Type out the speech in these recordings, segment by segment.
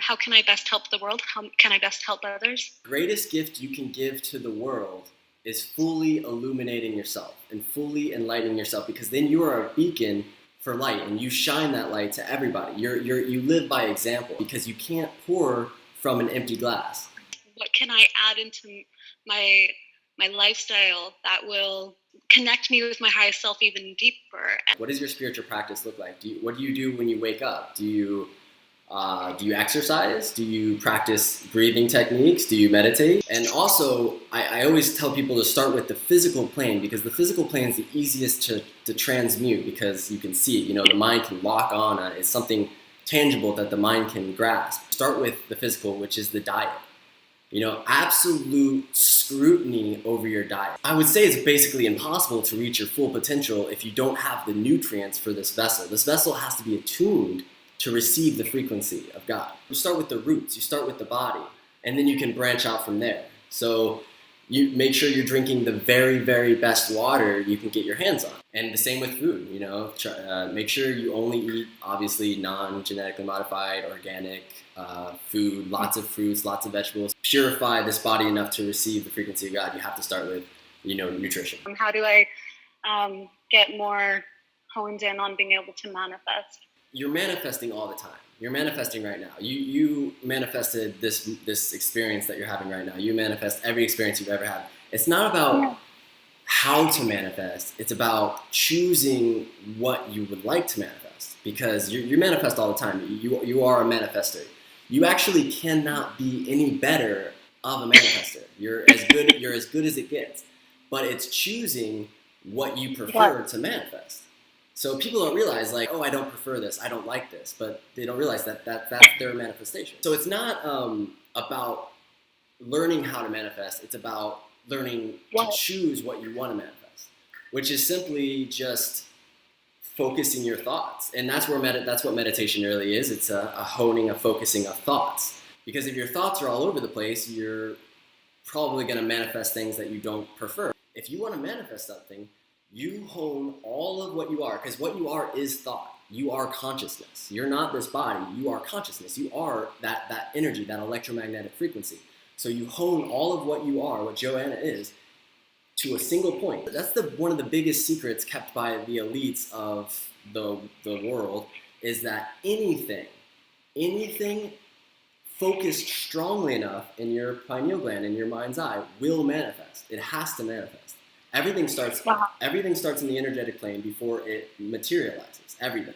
how can I best help the world? How can I best help others? Greatest gift you can give to the world is fully illuminating yourself and fully enlightening yourself, because then you are a beacon for light and you shine that light to everybody. You live by example, because you can't pour from an empty glass. What can I add into my lifestyle that will connect me with my highest self even deeper? What does your spiritual practice look like? What do you do when you wake up? Do you exercise? Do you practice breathing techniques? Do you meditate? And also, I always tell people to start with the physical plane, because the physical plane is the easiest to transmute, because you can see it. The mind can lock on it. It's something tangible that the mind can grasp. Start with the physical, which is the diet. Absolute scrutiny over your diet. I would say it's basically impossible to reach your full potential if you don't have the nutrients for this vessel. This vessel has to be attuned to receive the frequency of God. You start with the roots, you start with the body, and then you can branch out from there. So you make sure you're drinking the very, very best water you can get your hands on. And the same with food, make sure you only eat, obviously, non-genetically modified, organic food, lots of fruits, lots of vegetables. Purify this body enough to receive the frequency of God. You have to start with, nutrition. How do I get more honed in on being able to manifest? You're manifesting all the time. You're manifesting right now. You manifested this experience that you're having right now. You manifest every experience you've ever had. It's not about how to manifest. It's about choosing what you would like to manifest, because you manifest all the time. You are a manifester. You actually cannot be any better of a manifester. You're as good as it gets. But it's choosing what you prefer to manifest. So people don't realize, I don't prefer this, I don't like this, but they don't realize that's their manifestation. So it's not about learning how to manifest, it's about learning to choose what you want to manifest, which is simply just focusing your thoughts. And that's what meditation really is. It's a honing, a focusing of thoughts. Because if your thoughts are all over the place, you're probably going to manifest things that you don't prefer. If you want to manifest something, you hone all of what you are, because what you are is thought. You are consciousness. You're not this body. You are consciousness. You are that energy, that electromagnetic frequency. So you hone all of what you are, what Joanna is, to a single point. That's one of the biggest secrets kept by the elites of the world, is that anything focused strongly enough in your pineal gland, in your mind's eye, will manifest. It has to manifest. Everything starts in the energetic plane before it materializes. Everything.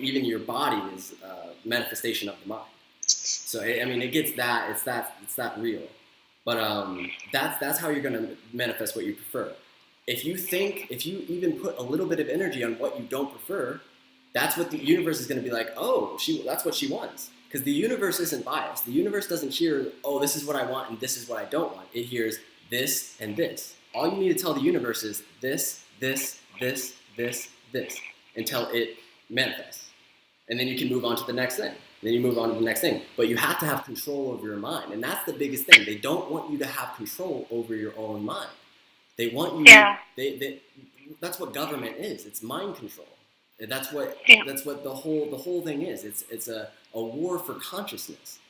Even your body is a manifestation of the mind. So it gets that. It's that real. But that's how you're going to manifest what you prefer. If you even put a little bit of energy on what you don't prefer, that's what the universe is going to be like. Oh, that's what she wants. Because the universe isn't biased. The universe doesn't hear, oh, this is what I want and this is what I don't want. It hears this and this. All you need to tell the universe is this, until it manifests. And then you can move on to the next thing. Then you move on to the next thing. But you have to have control over your mind. And that's the biggest thing. They don't want you to have control over your own mind. They want you that's what government is. It's mind control. That's what the whole thing is. It's a war for consciousness.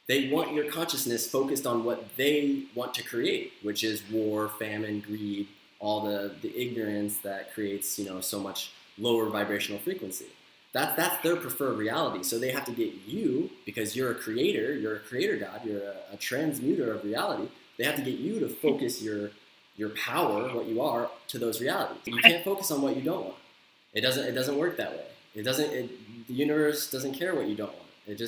They want your consciousness focused on what they want to create, which is war, famine, greed, all the ignorance that creates, so much lower vibrational frequency. That's their preferred reality. So they have to get you, because you're a creator God, you're a transmuter of reality. They have to get you to focus your power, what you are, to those realities. You can't focus on what you don't want. It doesn't work that way. The universe doesn't care what you don't want. It's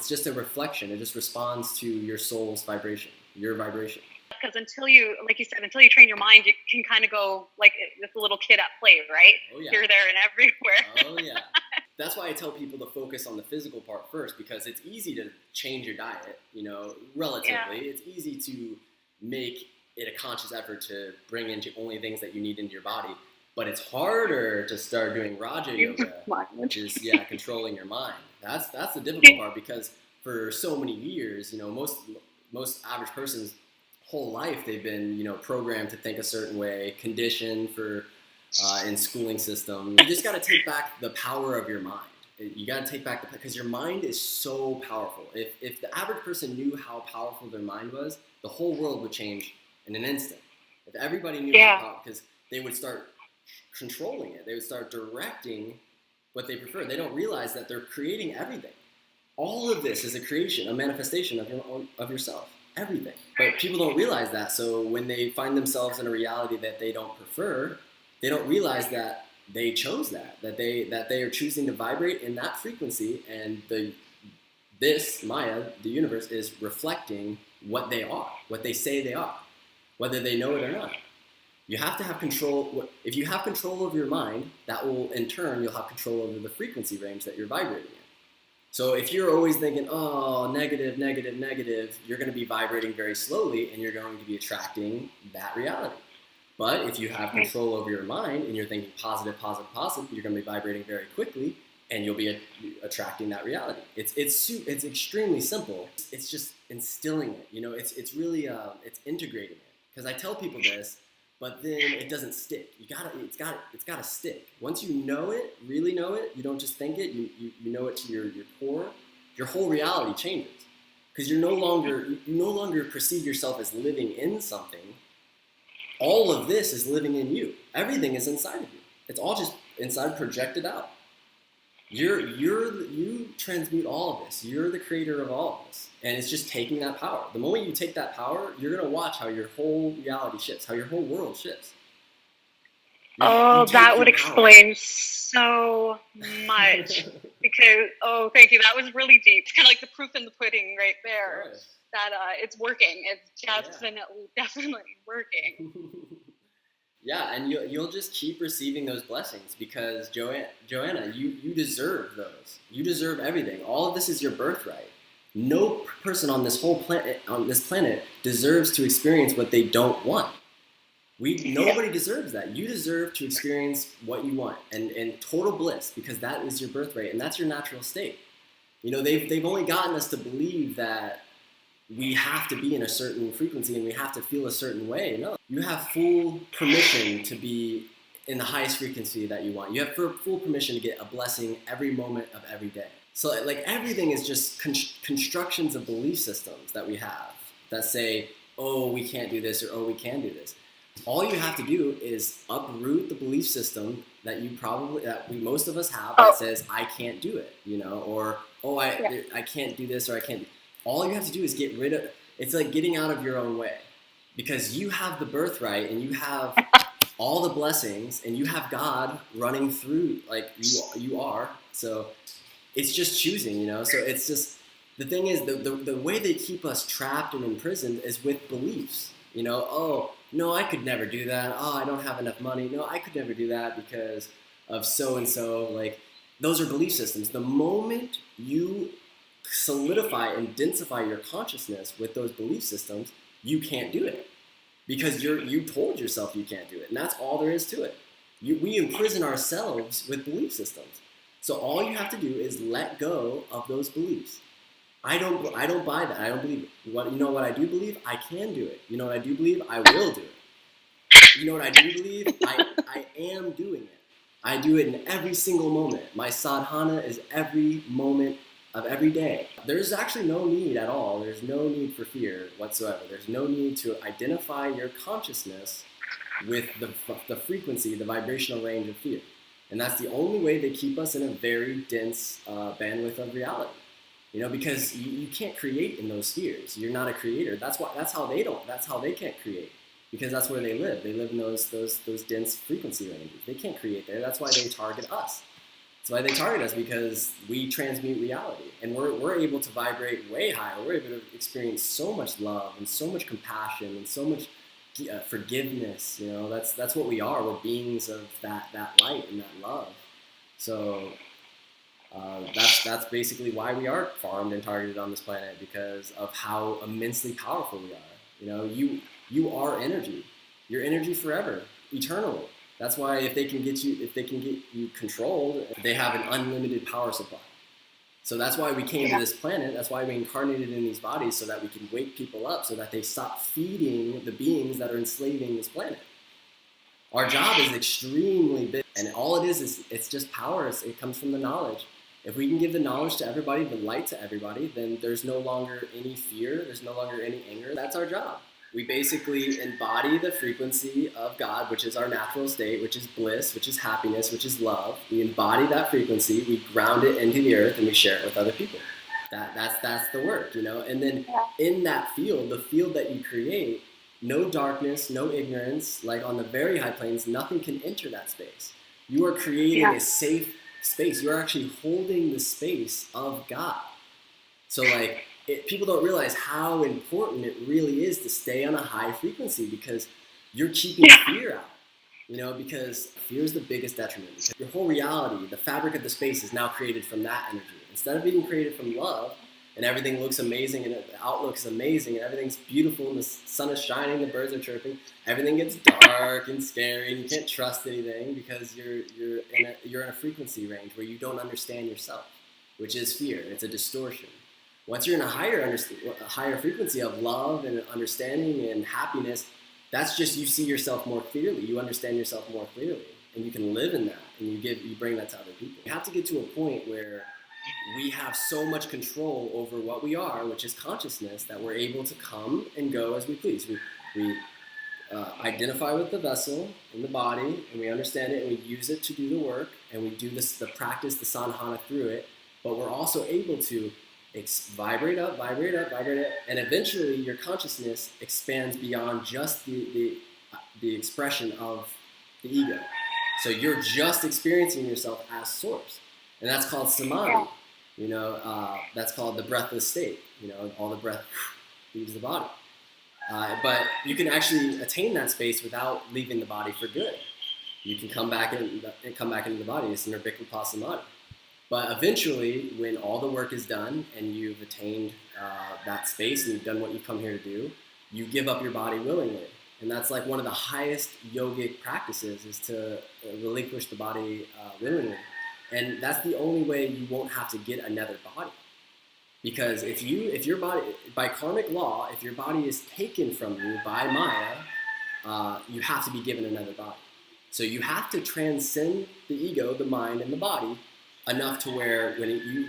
just a reflection. It just responds to your soul's vibration, your vibration. Because until you train your mind, you can kind of go like this little kid at play, right? Oh, yeah. Here, there, and everywhere. Oh, yeah. That's why I tell people to focus on the physical part first, because it's easy to change your diet, relatively. Yeah. It's easy to make it a conscious effort to bring in only things that you need into your body. But it's harder to start doing Raja Yoga, which is controlling your mind. That's the difficult part, because for so many years, most average person's whole life they've been programmed to think a certain way, conditioned for in schooling system. You just got to take back the power of your mind. You got to take back because your mind is so powerful. If the average person knew how powerful their mind was, the whole world would change in an instant. If everybody knew how Yeah. powerful, because they would start controlling it, they would start directing what they prefer. They don't realize that they're creating everything. All of this is a creation, a manifestation of of yourself. Everything. But people don't realize that. So when they find themselves in a reality that they don't prefer, they don't realize that they chose that they are choosing to vibrate in that frequency, and this Maya, the universe, is reflecting what they are, what they say they are, whether they know it or not. You have to have control. If you have control over your mind, that will, in turn, you'll have control over the frequency range that you're vibrating in. So if you're always thinking, oh, negative, negative, negative, you're going to be vibrating very slowly, and you're going to be attracting that reality. But if you have control over your mind and you're thinking positive, positive, positive, you're going to be vibrating very quickly, and you'll be attracting that reality. It's extremely simple. It's just instilling it. You know, it's really it's integrating it. Because I tell people this, but then it doesn't stick. It's gotta stick. Once you know it, really know it, you don't just think it. You know it to your core. Your whole reality changes because you no longer perceive yourself as living in something. All of this is living in you. Everything is inside of you. It's all just inside, projected out. You transmute all of this. You're the creator of all of this. And it's just taking that power. The moment you take that power, you're going to watch how your whole reality shifts, how your whole world shifts. Oh, that would explain so much. Because, oh, thank you. That was really deep. It's kind of like the proof in the pudding right there. Sure. That it's working. It's definitely working. Yeah, and you'll just keep receiving those blessings because Joanna, you deserve those. You deserve everything. All of this is your birthright. No person on this planet deserves to experience what they don't want. Nobody deserves that. You deserve to experience what you want and total bliss because that is your birthright and that's your natural state. You know, they've only gotten us to believe that we have to be in a certain frequency and we have to feel a certain way. No, you have full permission to be in the highest frequency that you want. You have full permission to get a blessing every moment of every day. So like everything is just constructions of belief systems that we have that say, oh, we can't do this or oh, we can do this. All you have to do is uproot the belief system that most of us have that says I can't do it, you know, or oh I can't do this or I can't. All you have to do is get rid of. It's like getting out of your own way, because you have the birthright and you have all the blessings and you have God running through like you are. So it's just choosing, you know. So it's just the thing is the way they keep us trapped and imprisoned is with beliefs. You know, oh, no, I could never do that. Oh, I don't have enough money. No, I could never do that because of so-and-so. Like, those are belief systems. The moment you solidify and densify your consciousness with those belief systems, you can't do it because you told yourself you can't do it. And that's all there is to it. We imprison ourselves with belief systems. So all you have to do is let go of those beliefs. I don't buy that. I don't believe it. You know what I do believe? I can do it. You know what I do believe? I will do it. You know what I do believe? I am doing it. I do it in every single moment. My sadhana is every moment of every day. There's actually no need at all. There's no need for fear whatsoever. There's no need to identify your consciousness with the frequency, the vibrational range of fear. And that's the only way they keep us in a very dense bandwidth of reality. You know, because you can't create in those spheres. You're not a creator. That's how they can't create. Because that's where they live. They live in those dense frequency ranges. They can't create there. That's why they target us. That's why they target us, because we transmute reality. And we're able to vibrate way higher. We're able to experience so much love and so much compassion and so much forgiveness. You know, that's what we are. We're beings of that light and that love. So that's basically why we are farmed and targeted on this planet, because of how immensely powerful we are. You know, you are energy. You're energy forever, eternally. That's why if they can get you controlled, they have an unlimited power supply. So that's why we came to this planet. That's why we incarnated in these bodies, so that we can wake people up, so that they stop feeding the beings that are enslaving this planet. Our job is extremely big, and all it is it's just power. It comes from the knowledge. If we can give the knowledge to everybody, the light to everybody, then there's no longer any fear, there's no longer any anger. That's our job. We basically embody the frequency of God, which is our natural state, which is bliss, which is happiness, which is love. We embody that frequency, we ground it into the earth, and we share it with other people. That's the work, you know. And then in that field, the field that you create, no darkness, no ignorance, like on the very high planes, nothing can enter that space. You are creating a safe space. You're actually holding the space of God. So like, people don't realize how important it really is to stay on a high frequency, because you're keeping fear out, you know, because fear is the biggest detriment. Your whole reality, the fabric of the space, is now created from that energy. Instead of being created from love, and everything looks amazing, and the outlook is amazing, and everything's beautiful, and the sun is shining, the birds are chirping, everything gets dark and scary, and you can't trust anything because you're in a frequency range where you don't understand yourself, which is fear. It's a distortion. Once you're in a higher frequency of love and understanding and happiness, that's just, you see yourself more clearly, you understand yourself more clearly, and you can live in that, and you bring that to other people. You have to get to a point where we have so much control over what we are, which is consciousness, that we're able to come and go as we please. We identify with the vessel in the body, and we understand it, and we use it to do the work, and we do the practice, the sadhana through it, but we're also able to vibrate up, and eventually your consciousness expands beyond just the expression of the ego. So you're just experiencing yourself as source. And that's called samadhi, you know, that's called the breathless state, you know, all the breath leaves the body. But you can actually attain that space without leaving the body for good. You can come back into the body, it's nirvikalpa samadhi. But eventually, when all the work is done and you've attained that space and you've done what you've come here to do, you give up your body willingly. And that's like one of the highest yogic practices, is to relinquish the body willingly. And that's the only way you won't have to get another body. Because if your body, by karmic law, if your body is taken from you by Maya, you have to be given another body. So you have to transcend the ego, the mind, and the body enough to where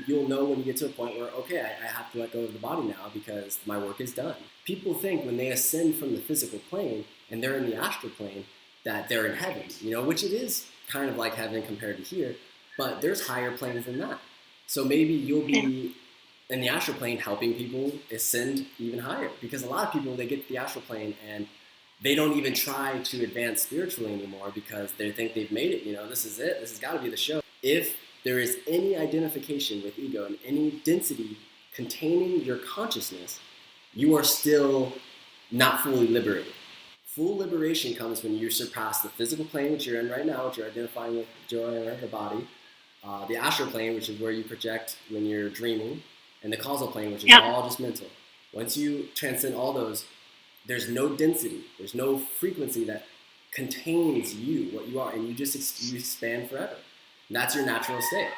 you'll know when you get to a point where, okay, I have to let go of the body now because my work is done. People think when they ascend from the physical plane and they're in the astral plane that they're in heaven, you know, which it is kind of like heaven compared to here. But there's higher planes than that. So maybe you'll be in the astral plane helping people ascend even higher. Because a lot of people, they get to the astral plane and they don't even try to advance spiritually anymore because they think they've made it. You know, this is it. This has got to be the show. If there is any identification with ego and any density containing your consciousness, you are still not fully liberated. Full liberation comes when you surpass the physical plane, which you're in right now, which you're identifying with joy of the body, the astral plane, which is where you project when you're dreaming, and the causal plane, which is all just mental. Once you transcend all those, there's no density, there's no frequency that contains you, what you are, and you expand forever. And that's your natural state.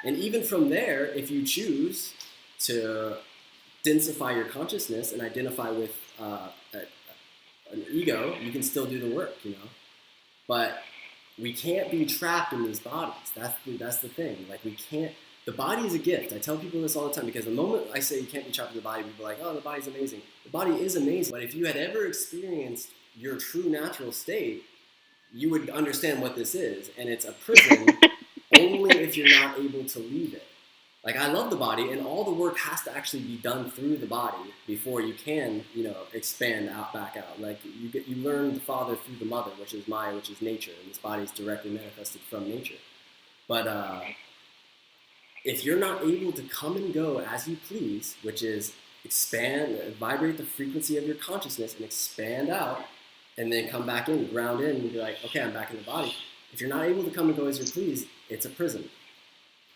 And even from there, if you choose to densify your consciousness and identify with an ego, you can still do the work, you know. But we can't be trapped in these bodies. That's the thing. Like, we can't. The body is a gift. I tell people this all the time, because the moment I say you can't be trapped in the body, people are like, oh, the body's amazing. The body is amazing. But if you had ever experienced your true natural state, you would understand what this is. And it's a prison only if you're not able to leave it. Like, I love the body, and all the work has to actually be done through the body before you can, you know, expand back out. Like, you learn the father through the mother, which is Maya, which is nature, and this body is directly manifested from nature. But if you're not able to come and go as you please, which is expand, vibrate the frequency of your consciousness and expand out, and then come back in, ground in, and be like, okay, I'm back in the body. If you're not able to come and go as you please, it's a prison.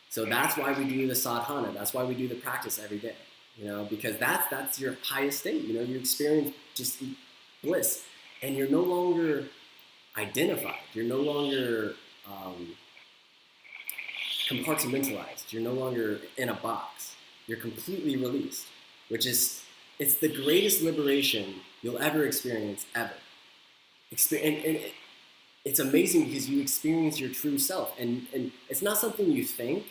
So that's why we do the sadhana. That's why we do the practice every day, you know, because that's your highest state. You know, you experience just bliss, and you're no longer identified. You're no longer compartmentalized. You're no longer in a box. You're completely released, which is, it's the greatest liberation you'll ever experience, ever. And it's amazing because you experience your true self, and it's not something you think.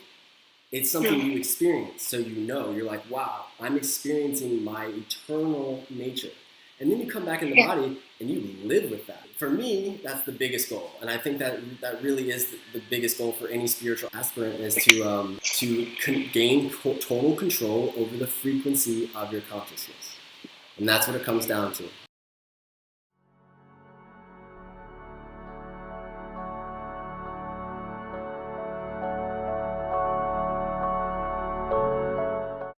It's something you experience, so you know. You're like, wow, I'm experiencing my eternal nature. And then you come back in the body and you live with that. For me, that's the biggest goal. And I think that really is the biggest goal for any spiritual aspirant, is to gain total control over the frequency of your consciousness. And that's what it comes down to.